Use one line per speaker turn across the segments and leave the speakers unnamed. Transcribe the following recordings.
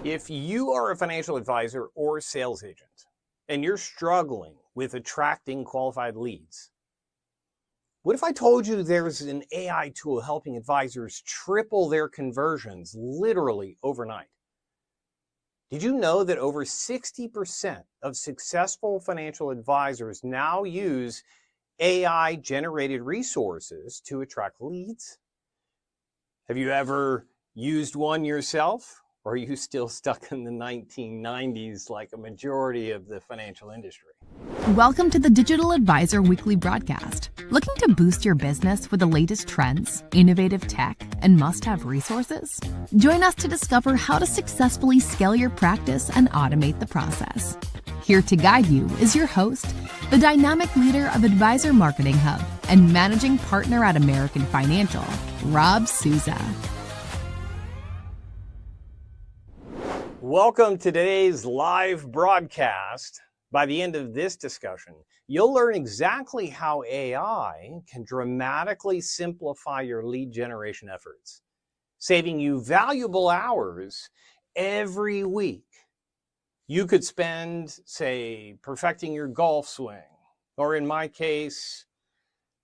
If you are a financial advisor or sales agent and you're struggling with attracting qualified leads, what if I told you there's an AI tool helping advisors triple their conversions literally overnight? Did you know that over 60% of successful financial advisors now use AI-generated resources to attract leads? Have you ever used one yourself? Or are you still stuck in the 1990s like a majority of the financial industry?
Welcome to the Digital Advisor Weekly Broadcast. Looking to boost your business with the latest trends, innovative tech, and must-have resources? Join us to discover how to successfully scale your practice and automate the process. Here to guide you is your host, the dynamic leader of Advisor Marketing Hub and managing partner at American Financial, Rob Sousa.
Welcome to today's live broadcast. By the end of this discussion, you'll learn exactly how AI can dramatically simplify your lead generation efforts, saving you valuable hours every week. You could spend, say, perfecting your golf swing, or in my case,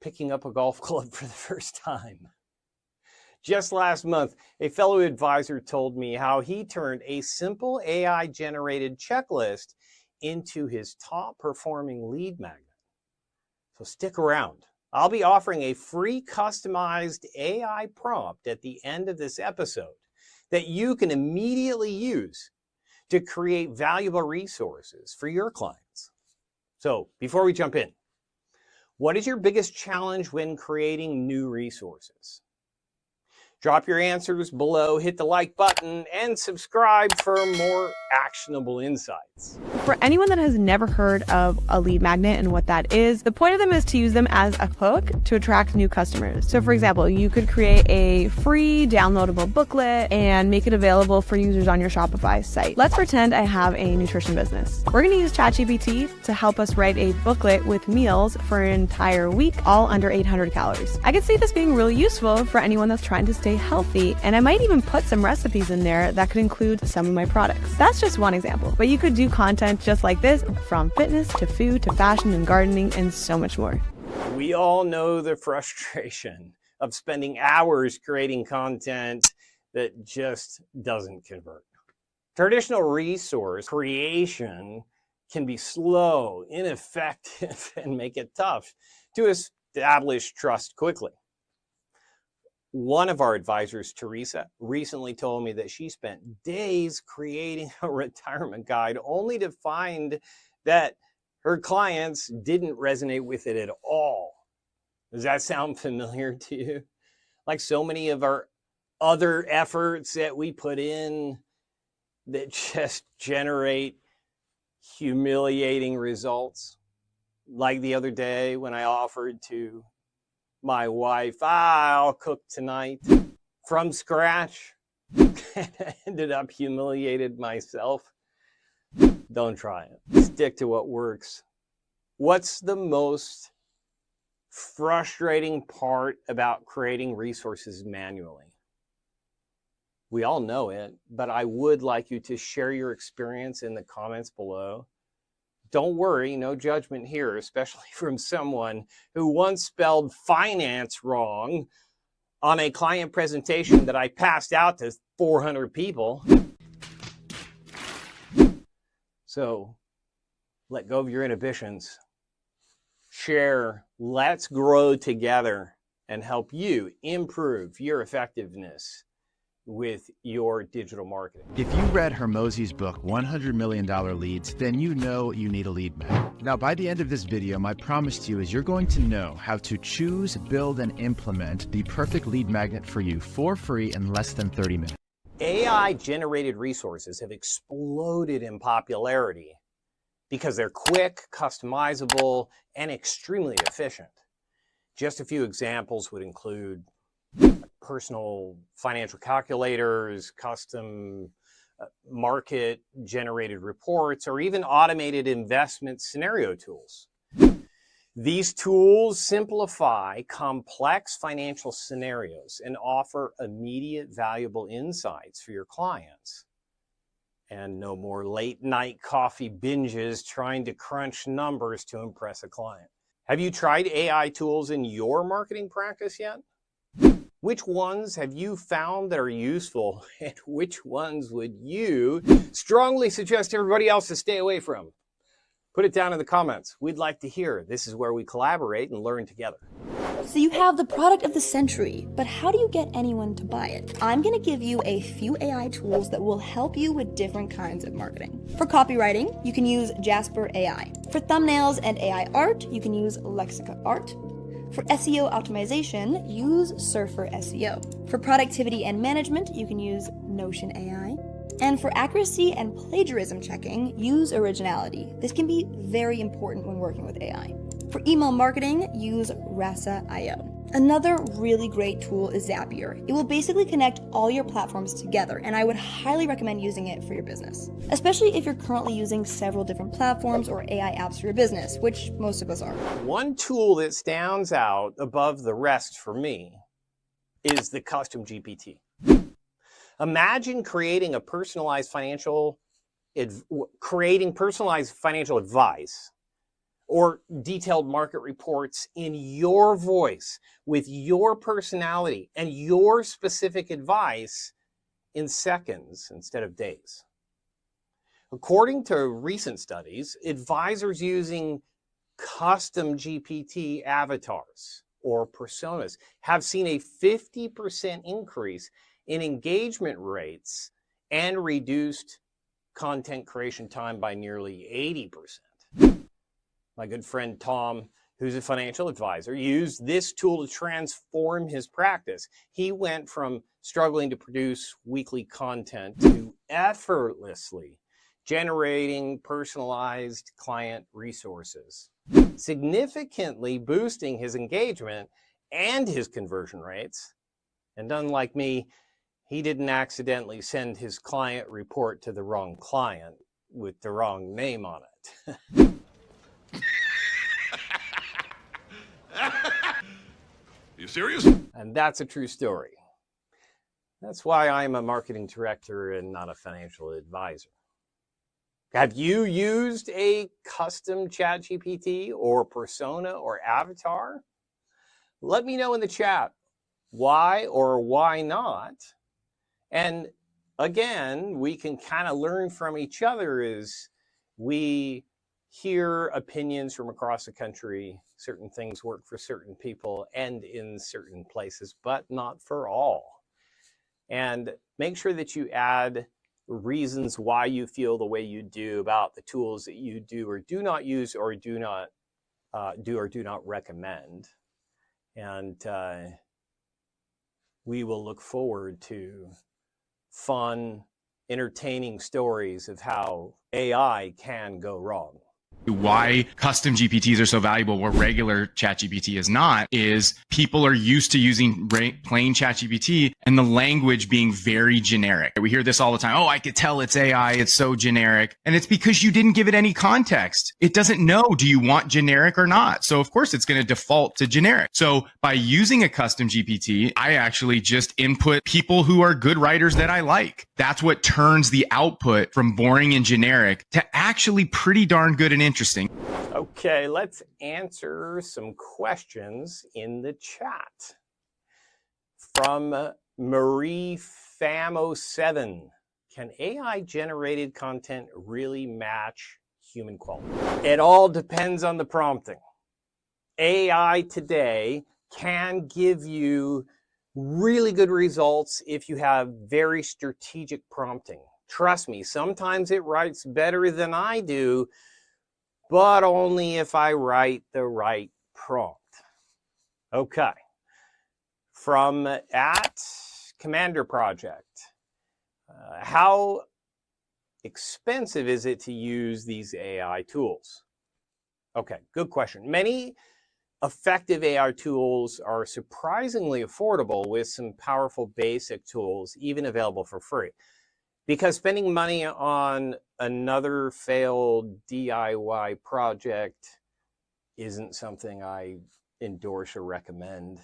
picking up a golf club for the first time. Just last month, a fellow advisor told me how he turned a simple AI-generated checklist into his top-performing lead magnet. So stick around. I'll be offering a free customized AI prompt at the end of this episode that you can immediately use to create valuable resources for your clients. So before we jump in, what is your biggest challenge when creating new resources? Drop your answers below, hit the like button, and subscribe for more actionable insights.
For anyone that has never heard of a lead magnet and what that is, the point of them is to use them as a hook to attract new customers. So for example, you could create a free downloadable booklet and make it available for users on your Shopify site. Let's pretend I have a nutrition business. We're going to use ChatGPT to help us write a booklet with meals for an entire week, all under 800 calories. I could see this being really useful for anyone that's trying to stay healthy, and I might even put some recipes in there that could include some of my products. That's just one example, but you could do content just like this, from fitness to food to fashion and gardening and so much more.
We all know the frustration of spending hours creating content that just doesn't convert. Traditional resource creation can be slow, ineffective, and make it tough to establish trust quickly. One of our advisors, Teresa, recently told me that she spent days creating a retirement guide only to find that her clients didn't resonate with it at all. Does that sound familiar to you? Like so many of our other efforts that we put in that just generate humiliating results. Like the other day when I offered to my wife, I'll cook tonight from scratch. I ended up humiliated myself. Don't try it. Stick to what works. What's the most frustrating part about creating resources manually? We all know it, but I would like you to share your experience in the comments below. Don't worry, no judgment here, especially from someone who once spelled finance wrong on a client presentation that I passed out to 400 people. So let go of your inhibitions. Share, let's grow together and help you improve your effectiveness with your digital marketing.
If you read Hermosi's book, $100 Million Leads, then you know you need a lead magnet. Now, by the end of this video, my promise to you is you're going to know how to choose, build, and implement the perfect lead magnet for you for free in less than 30 minutes.
AI-generated resources have exploded in popularity because they're quick, customizable, and extremely efficient. Just a few examples would include personal financial calculators, custom market-generated reports, or even automated investment scenario tools. These tools simplify complex financial scenarios and offer immediate valuable insights for your clients. And no more late night coffee binges trying to crunch numbers to impress a client. Have you tried AI tools in your marketing practice yet? Which ones have you found that are useful, and which ones would you strongly suggest everybody else to stay away from? Put it down in the comments. We'd like to hear. This is where we collaborate and learn together.
So you have the product of the century, but how do you get anyone to buy it? I'm going to give you a few AI tools that will help you with different kinds of marketing. For copywriting, you can use Jasper AI. For thumbnails and AI art, you can use Lexica Art. For SEO optimization, use Surfer SEO. For productivity and management, you can use Notion AI. And for accuracy and plagiarism checking, use Originality. This can be very important when working with AI. For email marketing, use Rasa.io. Another really great tool is Zapier. It will basically connect all your platforms together, and I would highly recommend using it for your business, especially if you're currently using several different platforms or AI apps for your business, which most of us are.
One tool that stands out above the rest for me is the custom GPT. Imagine creating personalized financial advice or detailed market reports in your voice with your personality and your specific advice in seconds instead of days. According to recent studies, advisors using custom GPT avatars or personas have seen a 50% increase in engagement rates and reduced content creation time by nearly 80%. My good friend Tom, who's a financial advisor, used this tool to transform his practice. He went from struggling to produce weekly content to effortlessly generating personalized client resources, significantly boosting his engagement and his conversion rates. And unlike me, he didn't accidentally send his client report to the wrong client with the wrong name on it.
You serious?
And that's a true story. That's why I'm a marketing director and not a financial advisor. Have you used a custom ChatGPT or persona or avatar? Let me know in the chat why or why not. And again, we can kind of learn from each other as we hear opinions from across the country. Certain things work for certain people and in certain places, but not for all. And make sure that you add reasons why you feel the way you do about the tools that you do or do not use or do not recommend. And we will look forward to fun, entertaining stories of how AI can go wrong.
Why custom GPTs are so valuable where regular ChatGPT is not is people are used to using plain ChatGPT and the language being very generic. We hear this all the time. Oh, I could tell it's AI. It's so generic. And it's because you didn't give it any context. It doesn't know, do you want generic or not? So of course it's going to default to generic. So by using a custom GPT, I actually just input people who are good writers that I like. That's what turns the output from boring and generic to actually pretty darn good and interesting.
Okay, let's answer some questions in the chat. From Marie Famo7, can AI generated content really match human quality? It all depends on the prompting. AI today can give you really good results if you have very strategic prompting. Trust me, sometimes it writes better than I do, but only if I write the right prompt. Okay. From @Commander Project, how expensive is it to use these AI tools? Okay, good question. Many effective AI tools are surprisingly affordable with some powerful basic tools, even available for free. Because spending money on another failed DIY project isn't something I endorse or recommend.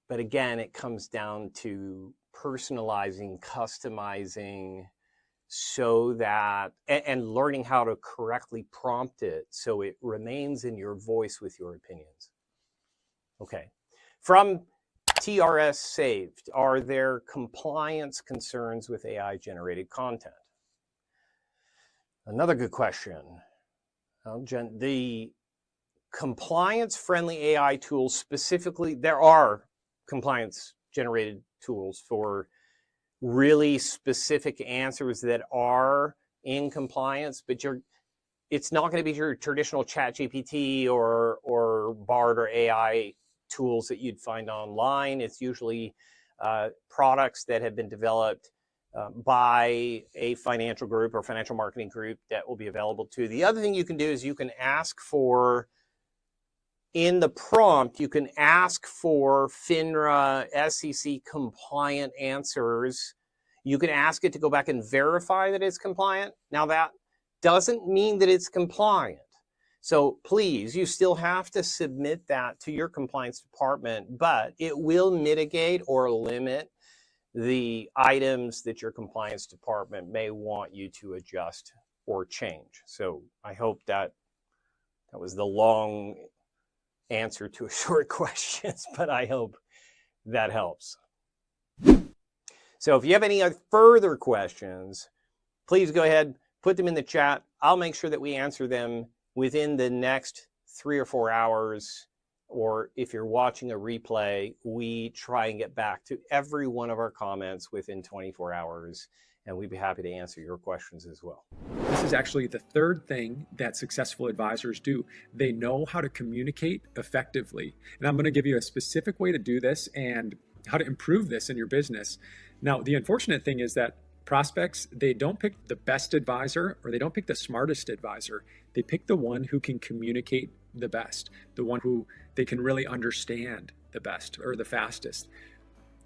But again, it comes down to personalizing, customizing, so that, and learning how to correctly prompt it so it remains in your voice with your opinions. Okay. From TRS Saved, are there compliance concerns with AI generated content? Another good question. Jen, the compliance friendly AI tools specifically, there are compliance generated tools for really specific answers that are in compliance, but it's not going to be your traditional ChatGPT or Bard or AI tools that you'd find online. It's usually products that have been developed by a financial group or financial marketing group that will be available to. The other thing you can do is you can ask for, in the prompt, you can ask for FINRA, SEC compliant answers. You can ask it to go back and verify that it's compliant. Now that doesn't mean that it's compliant. So please, you still have to submit that to your compliance department, but it will mitigate or limit the items that your compliance department may want you to adjust or change. So I hope that was the long answer to a short question, but I hope that helps. So if you have any further questions, please go ahead, put them in the chat. I'll make sure that we answer them within the next 3 or 4 hours, or if you're watching a replay, we try and get back to every one of our comments within 24 hours, and we'd be happy to answer your questions as well.
This is actually the third thing that successful advisors do. They know how to communicate effectively. And I'm going to give you a specific way to do this and how to improve this in your business. Now, the unfortunate thing is that prospects, they don't pick the best advisor or they don't pick the smartest advisor. They pick the one who can communicate the best, the one who they can really understand the best or the fastest.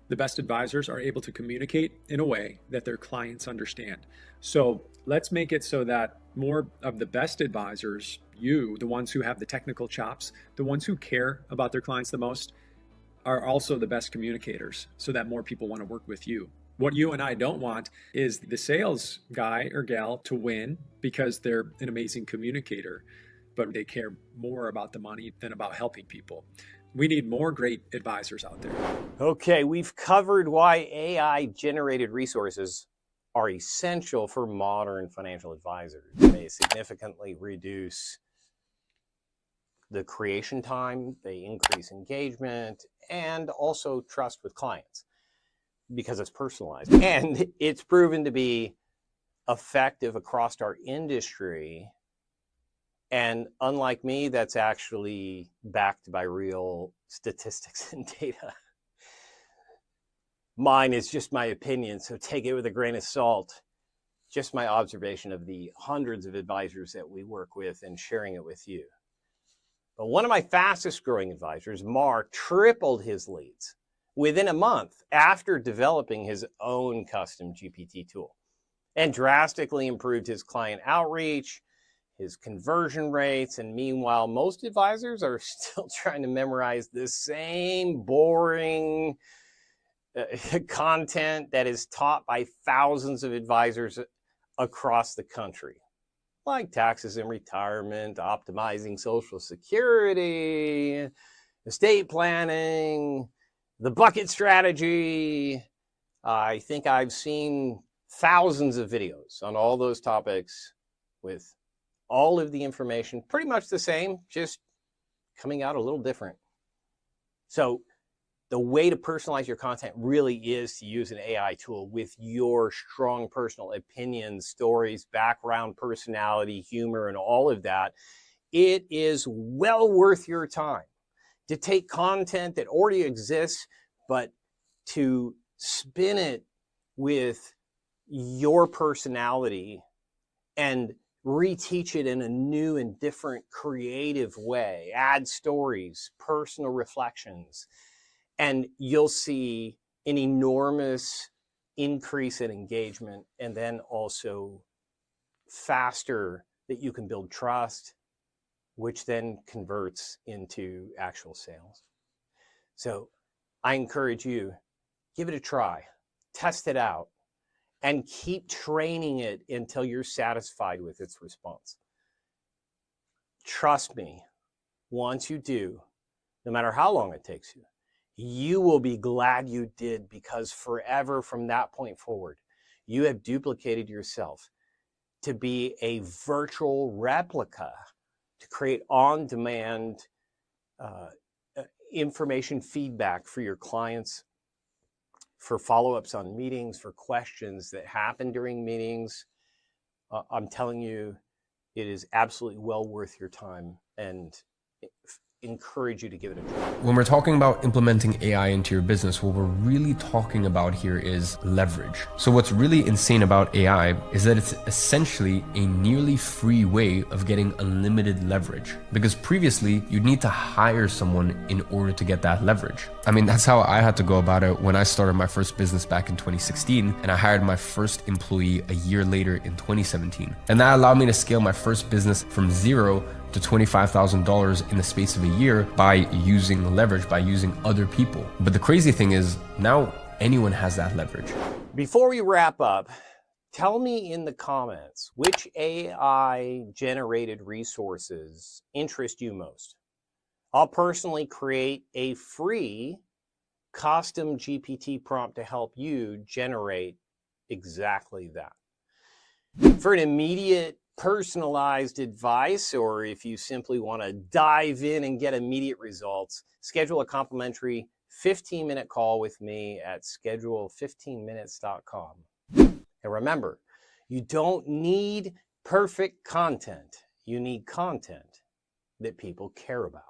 The best advisors are able to communicate in a way that their clients understand. So let's make it so that more of the best advisors, you, the ones who have the technical chops, the ones who care about their clients the most, are also the best communicators so that more people want to work with you. What you and I don't want is the sales guy or gal to win because they're an amazing communicator, but they care more about the money than about helping people. We need more great advisors out there.
Okay, we've covered why AI-generated resources are essential for modern financial advisors. They significantly reduce the creation time, they increase engagement, and also trust with clients because it's personalized. And it's proven to be effective across our industry. And unlike me, that's actually backed by real statistics and data. Mine is just my opinion, so take it with a grain of salt. Just my observation of the hundreds of advisors that we work with and sharing it with you. But one of my fastest growing advisors, Mark, tripled his leads within a month after developing his own custom GPT tool and drastically improved his client outreach, his conversion rates. And meanwhile, most advisors are still trying to memorize the same boring content that is taught by thousands of advisors across the country, like taxes and retirement, optimizing Social Security, estate planning, the bucket strategy. I think I've seen thousands of videos on all those topics with all of the information pretty much the same, just coming out a little different. So the way to personalize your content really is to use an AI tool with your strong personal opinions, stories, background, personality, humor, and all of that. It is well worth your time to take content that already exists, but to spin it with your personality and reteach it in a new and different creative way. Add stories, personal reflections, and you'll see an enormous increase in engagement, and then also faster that you can build trust, which then converts into actual sales. So I encourage you, give it a try, test it out, and keep training it until you're satisfied with its response. Trust me, once you do, no matter how long it takes you, you will be glad you did, because forever from that point forward, you have duplicated yourself to be a virtual replica to create on-demand information feedback for your clients, for follow-ups on meetings, for questions that happen during meetings. I'm telling you, it is absolutely well worth your time, and encourage you to give it a try.
When we're talking about implementing AI into your business, what we're really talking about here is leverage. So what's really insane about AI is that it's essentially a nearly free way of getting unlimited leverage. Because previously, you'd need to hire someone in order to get that leverage. I mean, that's how I had to go about it when I started my first business back in 2016, and I hired my first employee a year later in 2017. And that allowed me to scale my first business from zero to $25,000 in the space of a year by using leverage, by using other people. But the crazy thing is, now anyone has that leverage.
Before we wrap up, tell me in the comments which AI-generated resources interest you most. I'll personally create a free custom GPT prompt to help you generate exactly that. For an immediate personalized advice, or if you simply want to dive in and get immediate results, schedule a complimentary 15-minute call with me at schedule15minutes.com. And remember, you don't need perfect content. You need content that people care about.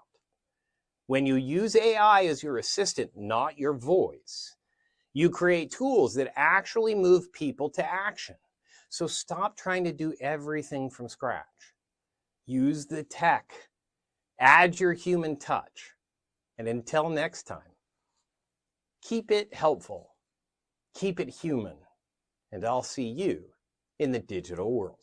When you use AI as your assistant, not your voice, you create tools that actually move people to action. So stop trying to do everything from scratch. Use the tech, add your human touch, and until next time, keep it helpful, keep it human, and I'll see you in the digital world.